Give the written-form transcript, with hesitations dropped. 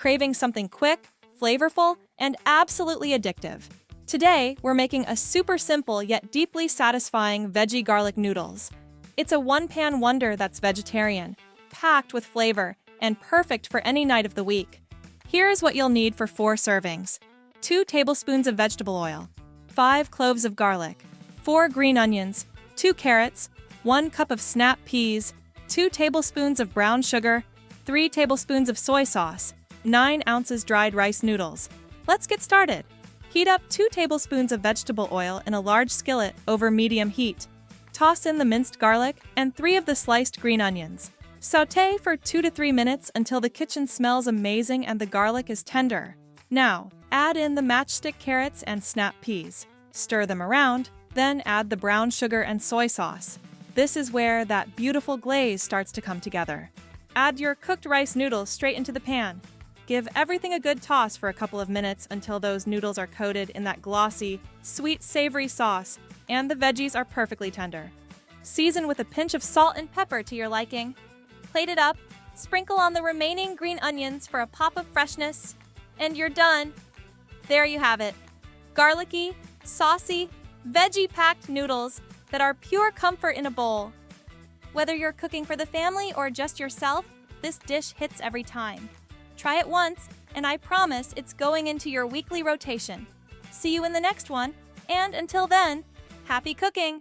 Craving something quick, flavorful, and absolutely addictive? Today, we're making a super simple yet deeply satisfying veggie garlic noodles. It's a one-pan wonder that's vegetarian, packed with flavor, and perfect for any night of the week. Here's what you'll need for 4 servings. 2 tablespoons of vegetable oil, 5 cloves of garlic, 4 green onions, 2 carrots, 1 cup of snap peas, 2 tablespoons of brown sugar, 3 tablespoons of soy sauce, 9 ounces dried rice noodles. Let's get started. Heat up 2 tablespoons of vegetable oil in a large skillet over medium heat. Toss in the minced garlic and 3 of the sliced green onions. Sauté for 2 to 3 minutes until the kitchen smells amazing and the garlic is tender. Now, add in the matchstick carrots and snap peas. Stir them around, then add the brown sugar and soy sauce. This is where that beautiful glaze starts to come together. Add your cooked rice noodles straight into the pan. Give everything a good toss for a couple of minutes until those noodles are coated in that glossy, sweet, savory sauce, and the veggies are perfectly tender. Season with a pinch of salt and pepper to your liking. Plate it up, sprinkle on the remaining green onions for a pop of freshness, and you're done. There you have it. Garlicky, saucy, veggie-packed noodles that are pure comfort in a bowl. Whether you're cooking for the family or just yourself, this dish hits every time. Try it once, and I promise it's going into your weekly rotation. See you in the next one, and until then, happy cooking!